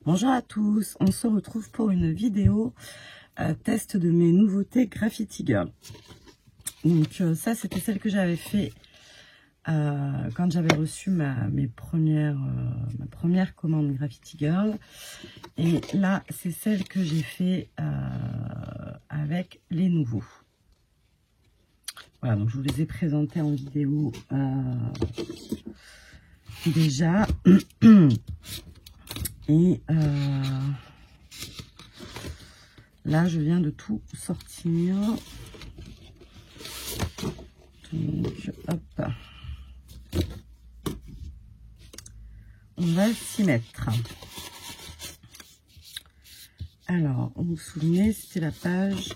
Bonjour à tous, on se retrouve pour une vidéo test de mes nouveautés Graffiti Girl. Donc ça c'était celle que j'avais fait quand j'avais reçu ma première commande Graffiti Girl. Et là c'est celle que j'ai fait avec les nouveaux. Voilà, donc je vous les ai présentés en vidéo déjà. Et là, je viens de tout sortir. Donc, hop. On va s'y mettre. Alors, vous vous souvenez, c'était la page...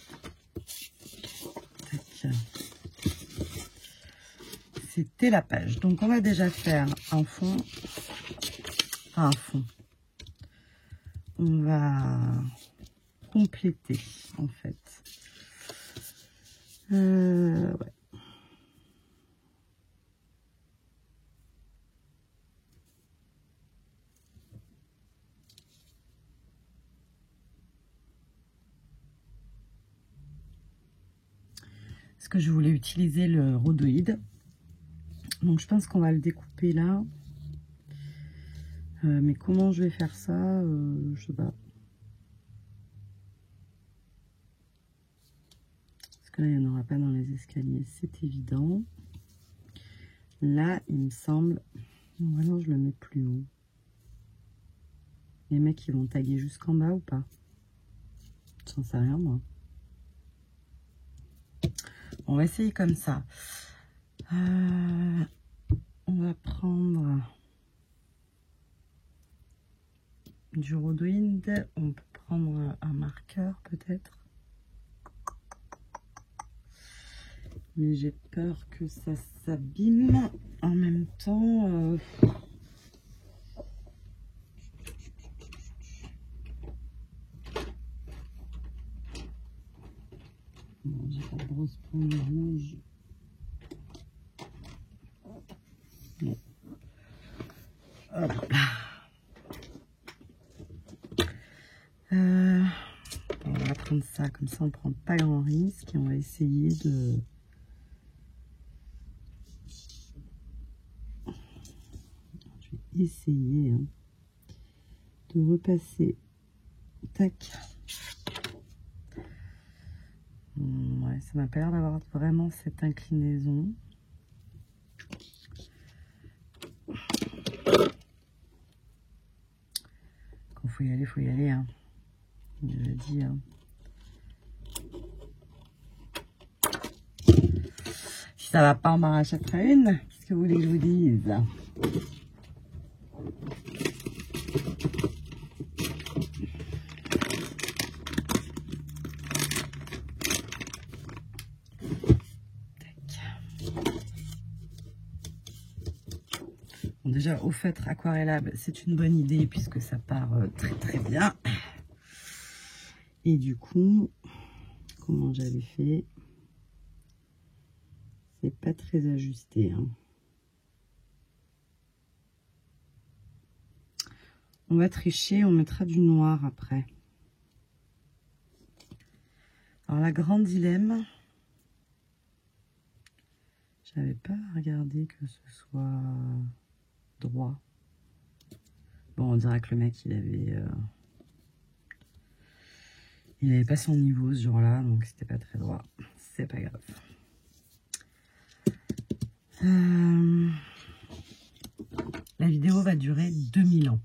C'était la page. Donc, on va déjà faire un fond. Enfin, un fond. On va compléter, en fait. Ouais. Parce que je voulais utiliser le rhodoïde. Donc, je pense qu'on va le découper là. Mais comment je vais faire ça, je sais pas. Parce que là, il n'y en aura pas dans les escaliers, c'est évident. Là, il me semble... Ou alors, je le mets plus haut. Les mecs, ils vont taguer jusqu'en bas ou pas? J'en sais rien, moi. On va essayer comme ça. On va prendre du rhodoïde. On peut prendre un marqueur, peut-être. Mais j'ai peur que ça s'abîme. En même temps... Bon, j'ai pas de grosse pointe rouge. Bon. Hop là. On va prendre ça, comme ça on prend pas grand risque et on va essayer de... Je vais essayer de repasser. Tac. Ouais, ça m'a pas l'air d'avoir vraiment cette inclinaison. Quand faut y aller, hein. Je le dis, hein. Si ça va pas, on m'arrache après une. Qu'est-ce que vous voulez que je vous dise? Bon, déjà, au feutre aquarellable, c'est une bonne idée puisque ça part très très bien. Et du coup, comment j'avais fait? C'est pas très ajusté, hein. On va tricher, on mettra du noir après. Alors la grande dilemme, j'avais pas regardé que ce soit droit. Bon, on dirait que le mec il avait pas son niveau ce jour-là, donc c'était pas très droit. C'est pas grave. La vidéo va durer 2000 ans.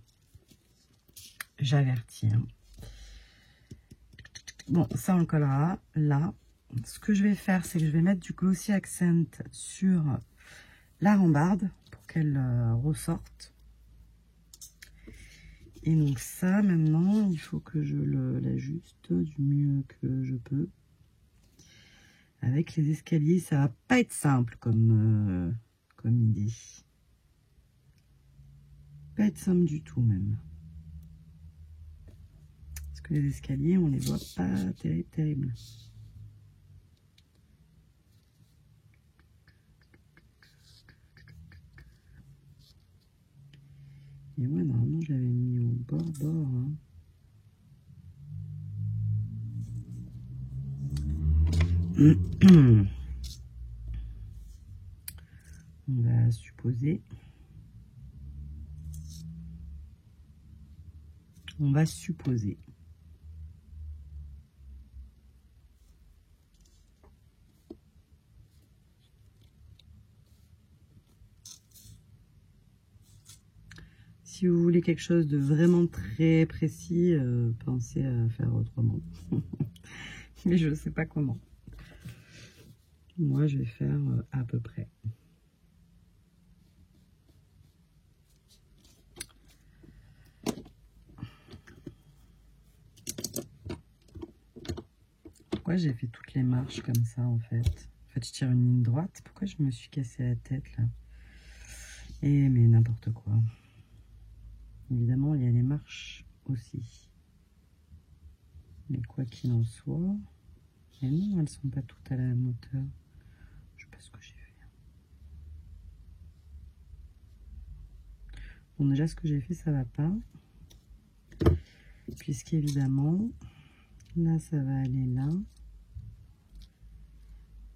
J'avertis. Hein. Bon, ça on le collera là. Ce que je vais faire, c'est que je vais mettre du glossy accent sur la rambarde pour qu'elle ressorte. Et donc ça, maintenant, il faut que je l'ajuste du mieux que je peux. Avec les escaliers, ça va pas être simple comme idée. Pas être simple du tout même. Parce que les escaliers, on les voit pas terrible. Et ouais, normalement, je l'avais mis bord, hein. On va supposer. On va supposer. Si vous voulez quelque chose de vraiment très précis, pensez à faire autrement. Mais je ne sais pas comment. Moi, je vais faire à peu près. Pourquoi j'ai fait toutes les marches comme ça, en fait? En fait, je tire une ligne droite. Pourquoi je me suis cassé la tête, là? Eh, mais n'importe quoi. Évidemment, il y a les marches aussi. Mais quoi qu'il en soit... Et non, elles sont pas toutes à la même hauteur. Je sais pas ce que j'ai fait. Bon, déjà, ce que j'ai fait, ça va pas. Puisqu'évidemment, là, ça va aller là.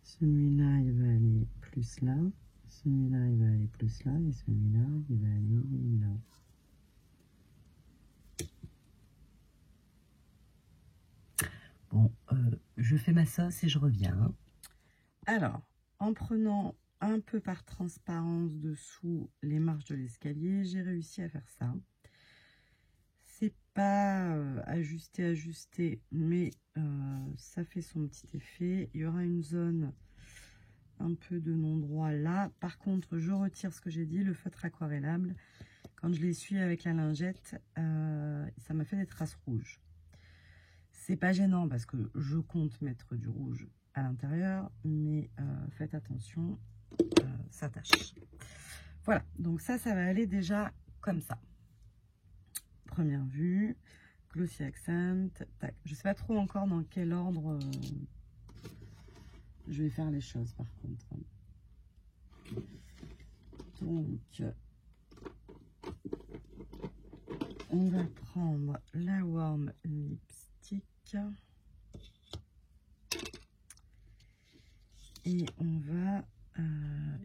Celui-là, il va aller plus là. Celui-là, il va aller plus là. Et celui-là, il va aller là. Bon, je fais ma sauce et je reviens. Alors, en prenant un peu par transparence dessous les marches de l'escalier, j'ai réussi à faire ça. C'est pas ajusté, mais ça fait son petit effet. Il y aura une zone un peu de non-droit là. Par contre, je retire ce que j'ai dit, le feutre aquarellable. Quand je l'essuie avec la lingette, ça m'a fait des traces rouges. C'est pas gênant parce que je compte mettre du rouge à l'intérieur, mais faites attention, ça tâche. Voilà, donc ça va aller déjà comme ça. Première vue, glossy accent, tac. Je sais pas trop encore dans quel ordre je vais faire les choses par contre. Donc, on va prendre la Warm Lipstick et on va...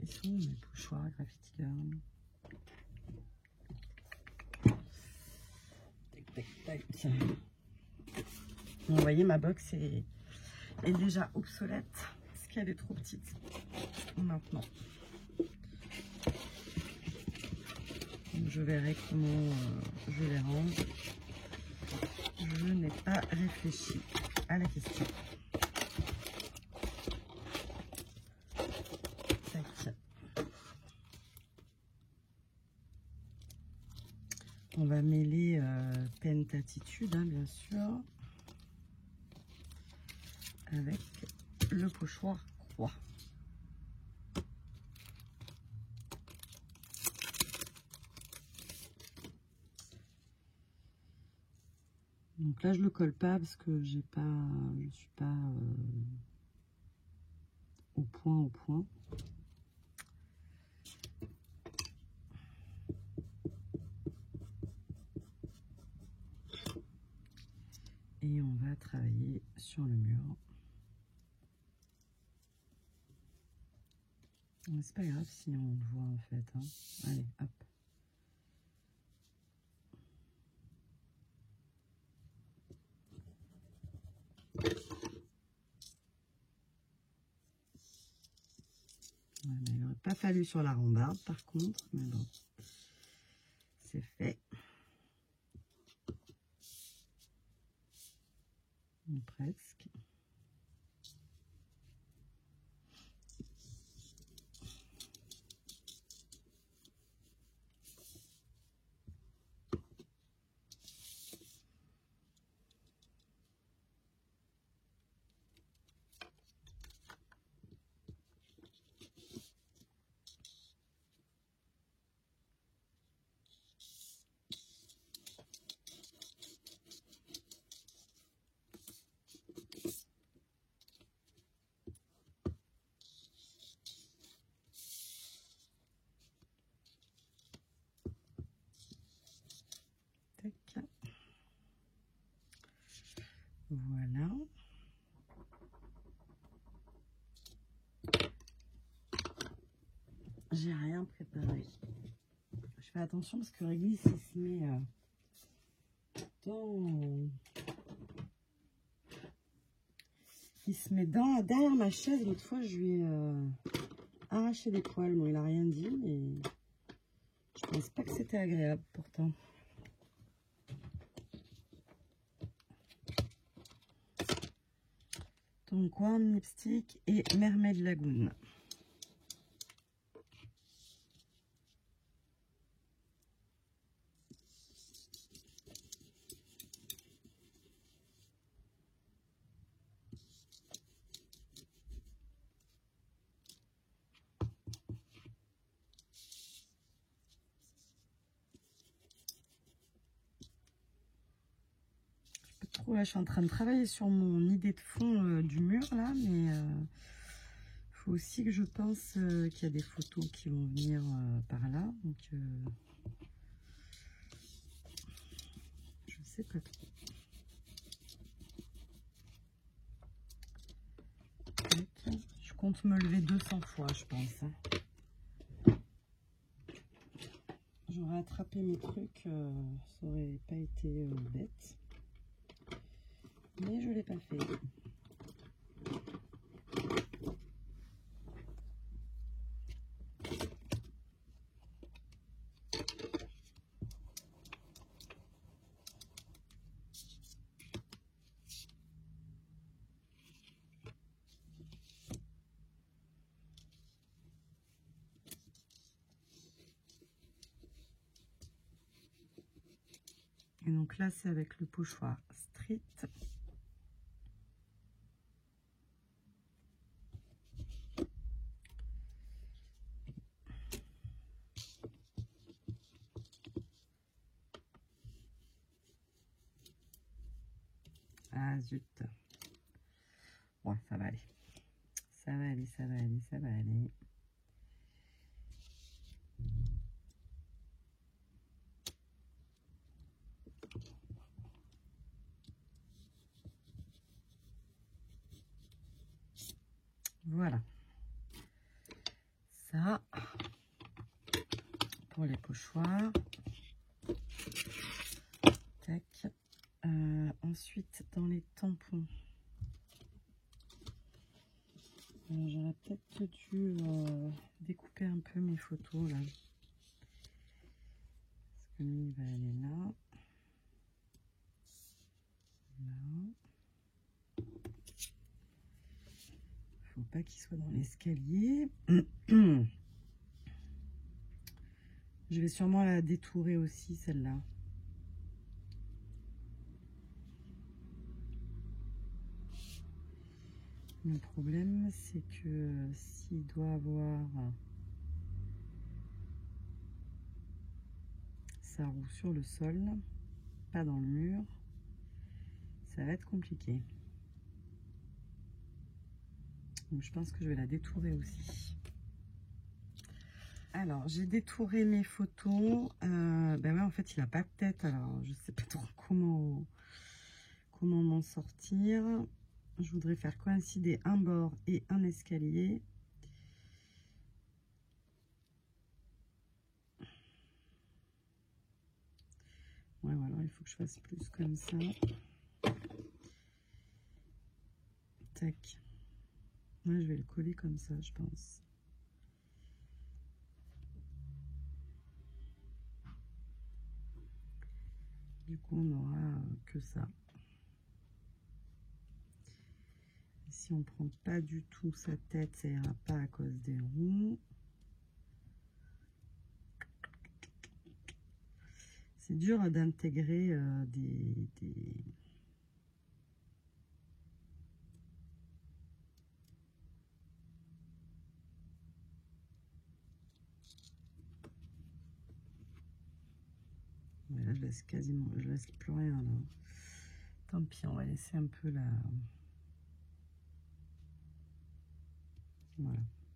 ils sont où mes pochoirs Graffiti Girl? Tac, tac, tac. Vous voyez, ma box est déjà obsolète parce qu'elle est trop petite maintenant. Donc, je verrai comment je les range. Je n'ai pas réfléchi à la question. Tac. On va mêler Pentatitude, hein, bien sûr, avec le pochoir croix. Donc là, je le colle pas parce que je suis pas au point. Et on va travailler sur le mur. C'est pas grave si on le voit en fait, hein. Allez, hop. Voilà, il n'aurait pas fallu sur la rambarde par contre, mais bon, c'est fait. Ou presque. Voilà. J'ai rien préparé. Je fais attention parce que Réglisse, il se met derrière ma chaise. L'autre fois, je lui ai arraché des poils. Bon, il n'a rien dit, mais je pense pas que c'était agréable pourtant. Donc, Warm Lipstick et Mermaid Lagoon. Là, je suis en train de travailler sur mon idée de fond du mur là, mais il faut aussi que je pense qu'il y a des photos qui vont venir par là, donc je sais pas trop. Je compte me lever 200 fois, je pense. J'aurais attrapé mes trucs, ça aurait pas été bête. Mais je ne l'ai pas fait. Et donc là, c'est avec le pochoir Street. Ah zut. Bon, ça va aller. Ça va aller, ça va aller, ça va aller. Voilà. Ça, pour les pochoirs. Tac. Ensuite, dans les tampons. J'aurais peut-être dû découper un peu mes photos là. Parce que lui, il va aller là. Là. Faut pas qu'il soit dans l'escalier. Je vais sûrement la détourer aussi, celle-là. Le problème, c'est que s'il doit avoir sa roue sur le sol, pas dans le mur, ça va être compliqué. Donc je pense que je vais la détourer aussi. Alors, j'ai détouré mes photos. Ben ouais, en fait, il n'a pas de tête. Alors, je sais pas trop comment m'en sortir. Je voudrais faire coïncider un bord et un escalier. Ouais, voilà, il faut que je fasse plus comme ça. Tac. Là, je vais le coller comme ça, je pense. Du coup, on n'aura que ça. Si on prend pas du tout sa tête, ça ira pas à cause des roues. C'est dur d'intégrer des... Ouais, là, je laisse quasiment, je laisse plus rien là. Tant pis, on va laisser un peu la...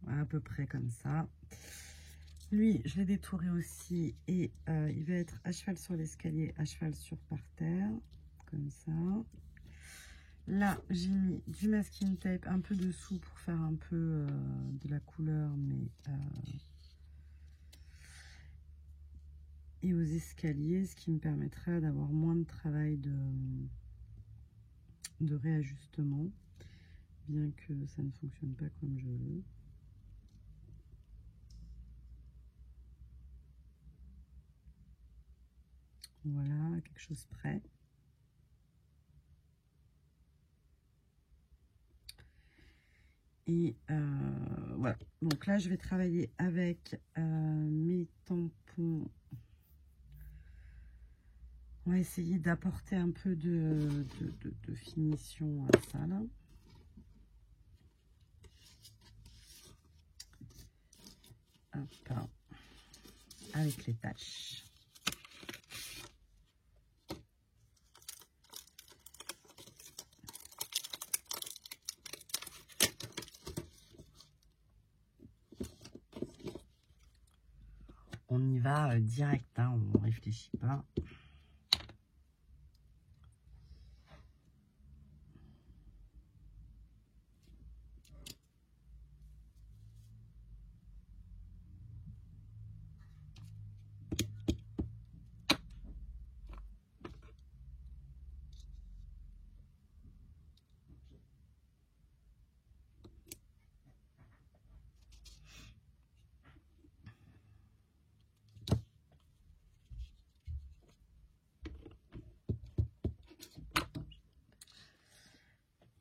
Voilà, à peu près comme ça. Lui, je l'ai détouré aussi et il va être à cheval sur l'escalier, à cheval sur par terre, comme ça. Là, j'ai mis du masking tape un peu dessous pour faire un peu de la couleur, mais et aux escaliers, ce qui me permettrait d'avoir moins de travail de réajustement, bien que ça ne fonctionne pas comme je veux. Voilà, quelque chose près. Et voilà, donc là je vais travailler avec mes tampons. On va essayer d'apporter un peu de finition à ça là. Hop, avec les taches. On y va direct, hein, on ne réfléchit pas.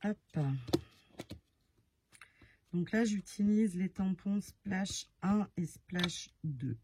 Hop. Donc là, j'utilise les tampons Splash 1 et Splash 2.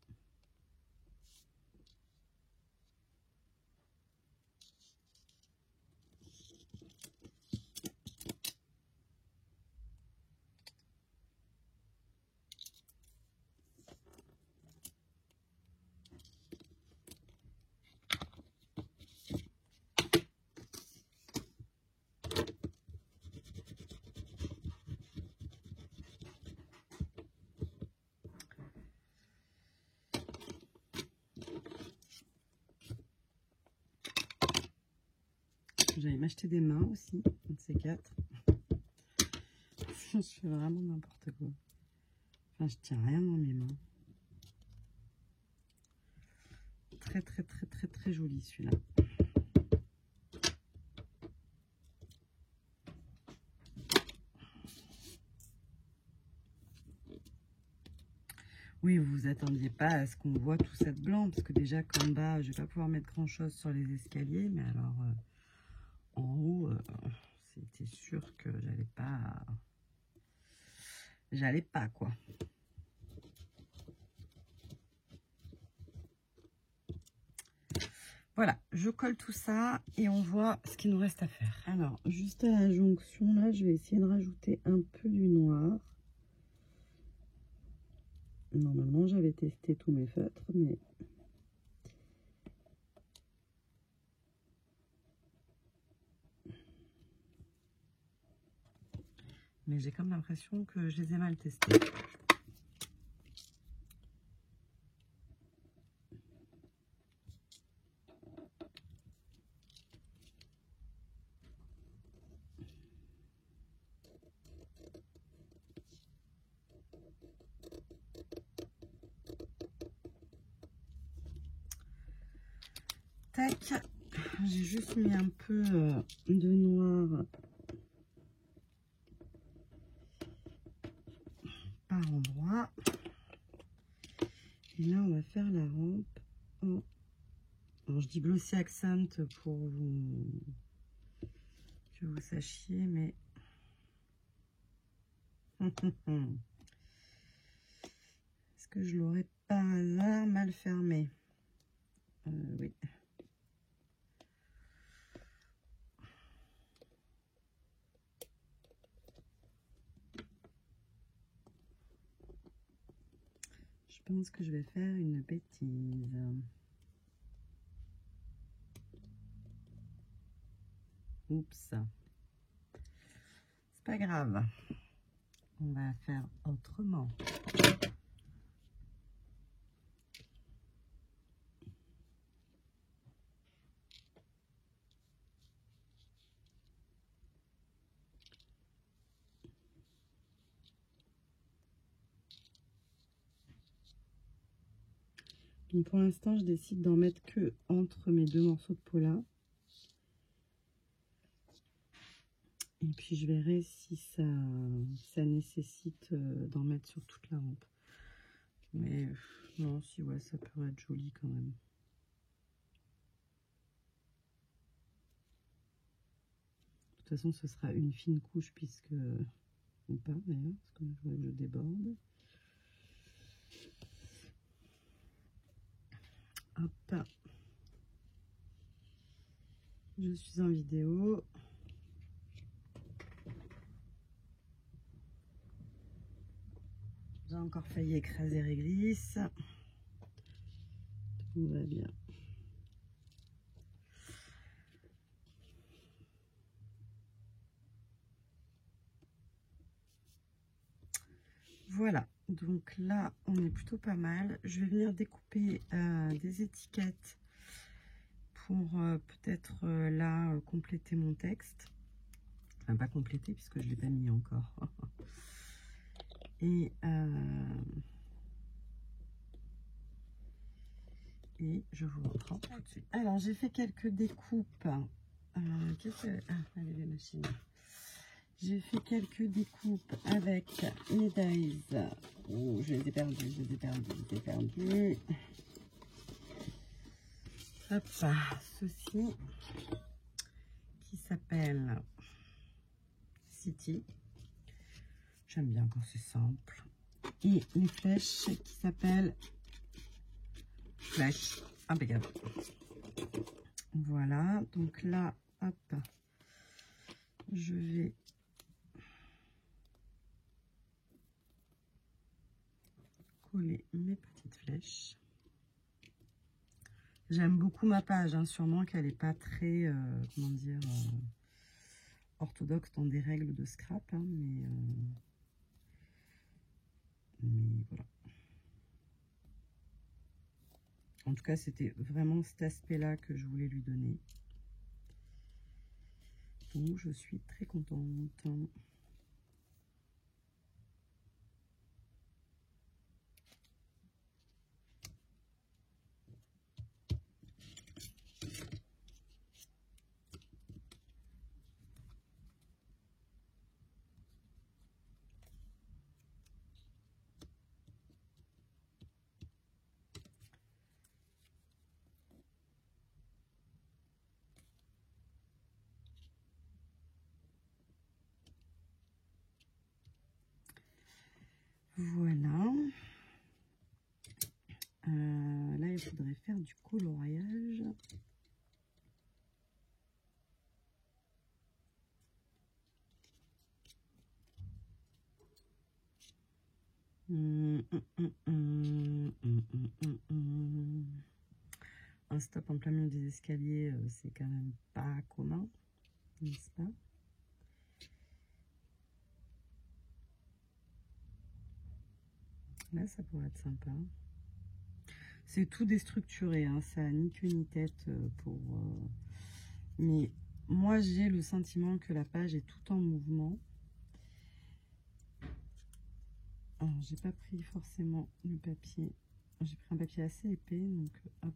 J'allais m'acheter des mains aussi, un de ces quatre. Je fais vraiment n'importe quoi. Enfin, je tiens rien dans mes mains. Très, très, très, très, très joli celui-là. Oui, vous vous attendiez pas à ce qu'on voit tout cette blanc, parce que déjà, qu'en bas, je vais pas pouvoir mettre grand-chose sur les escaliers, mais alors, en haut, c'était sûr que j'allais pas, quoi. Voilà, je colle tout ça et on voit ce qu'il nous reste à faire. Alors, juste à la jonction, là, je vais essayer de rajouter un peu du noir. Normalement, j'avais testé tous mes feutres, mais... j'ai comme l'impression que je les ai mal testés. Tac, j'ai juste mis un peu de noir par endroit. Et là, on va faire la rampe en... Alors, je dis glossy accent pour que vous sachiez, mais... Est-ce que je l'aurais par hasard mal fermé? Oui. Je pense que je vais faire une bêtise. Oups. C'est pas grave. On va faire autrement. Donc pour l'instant, je décide d'en mettre que entre mes deux morceaux de peau là. Et puis je verrai si ça nécessite d'en mettre sur toute la rampe. Mais non, si ouais, ça peut être joli quand même. De toute façon, ce sera une fine couche puisque... Ou pas d'ailleurs, parce que je vois que je déborde. Hop. Je suis en vidéo. J'ai encore failli écraser réglisse. Tout va bien. Voilà, donc là on est plutôt pas mal. Je vais venir découper des étiquettes pour peut-être là compléter mon texte. Enfin pas compléter puisque je ne l'ai pas mis encore. Et je vous reprends tout de suite. Alors j'ai fait quelques découpes. Allez les machines. J'ai fait quelques découpes avec mes dies. Oh, je les ai perdus. Hop, ceci qui s'appelle City. J'aime bien quand c'est simple. Et les flèches qui s'appellent Flèche impeccable. Voilà, donc là, hop, je vais coller mes petites flèches. J'aime beaucoup ma page, hein, sûrement qu'elle n'est pas très, comment dire, orthodoxe dans des règles de scrap, hein, mais voilà. En tout cas, c'était vraiment cet aspect-là que je voulais lui donner. Donc, je suis très contente. Voilà. Là, il faudrait faire du coloriage. Un stop en plein milieu des escaliers, c'est quand même pas commun, n'est-ce pas? Là, ça pourrait être sympa. C'est tout déstructuré, hein, ça n'a ni queue ni tête pour... Mais moi, j'ai le sentiment que la page est tout en mouvement. Alors, j'ai pas pris forcément le papier. J'ai pris un papier assez épais, donc hop.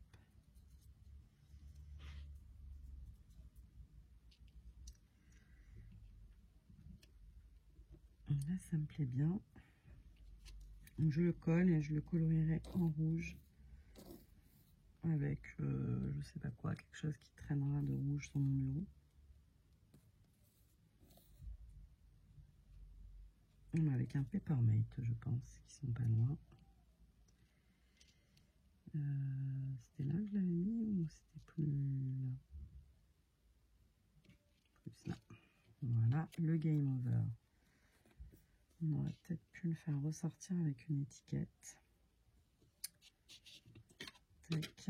Là, ça me plaît bien. Donc, je le colle et je le colorierai en rouge avec, je sais pas quoi, quelque chose qui traînera de rouge sur mon bureau. Avec un Peppermint, je pense, qui sont pas loin. C'était là que je l'avais mis ou c'était plus là? Plus là. Voilà, le Game Over. On aurait peut-être pu le faire ressortir avec une étiquette. Tac.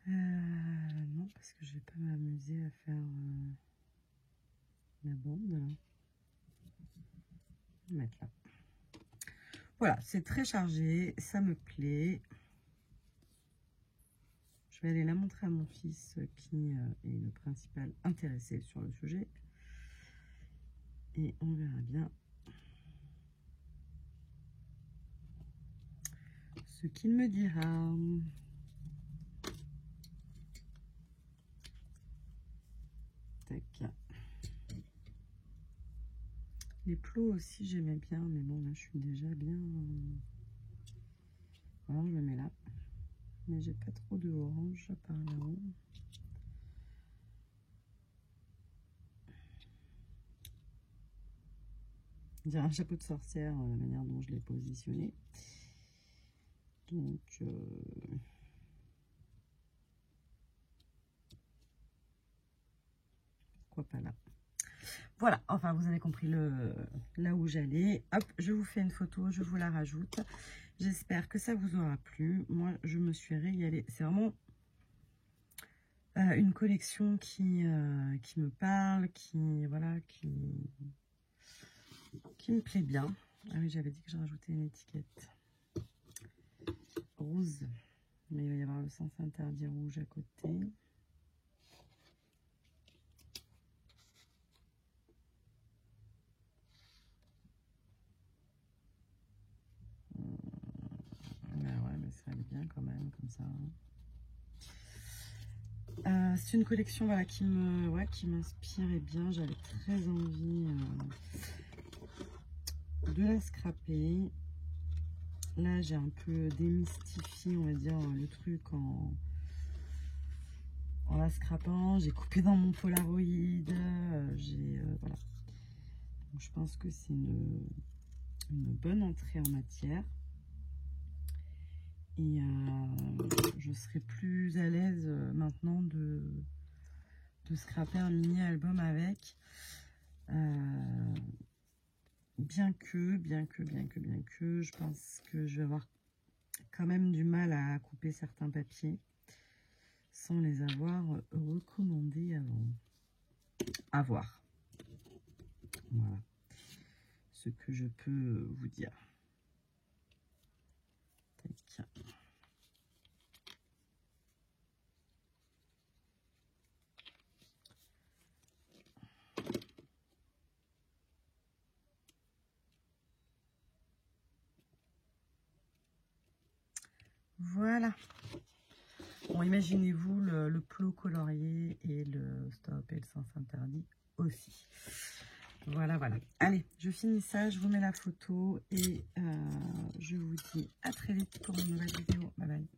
Non, parce que je vais pas m'amuser à faire la bande. Là. Je vais mettre là. Voilà, c'est très chargé, ça me plaît. Je vais aller la montrer à mon fils qui est le principal intéressé sur le sujet. Et on verra bien ce qu'il me dira. Tac. Les plots aussi, j'aimais bien, mais bon, là, je suis déjà bien... Voilà, je le mets là. Mais j'ai pas trop de orange par là-haut. On dirait un chapeau de sorcière, la manière dont je l'ai positionné. Donc... pourquoi pas là. Voilà, enfin vous avez compris là où j'allais. Hop, je vous fais une photo, je vous la rajoute. J'espère que ça vous aura plu. Moi, je me suis régalée. C'est vraiment une collection qui me parle, qui me plaît bien. Ah oui, j'avais dit que je rajoutais une étiquette rose, mais il va y avoir le sens interdit rouge à côté. Ouais, mais ça va bien quand même, comme ça. C'est une collection voilà, qui m'inspirait bien. J'avais très envie de la scraper. Là, j'ai un peu démystifié, on va dire, le truc en la scrapant. J'ai coupé dans mon Polaroid. Voilà. Donc, je pense que c'est une bonne entrée en matière. Et je serai plus à l'aise maintenant de scraper un mini-album avec. Bien que, je pense que je vais avoir quand même du mal à couper certains papiers sans les avoir recommandés avant. À voir. Voilà ce que je peux vous dire. Tac. Voilà. Bon, imaginez-vous le plot colorié et le stop et le sens interdit aussi. Voilà. Allez, je finis ça, je vous mets la photo et je vous dis à très vite pour une nouvelle vidéo. Bye bye.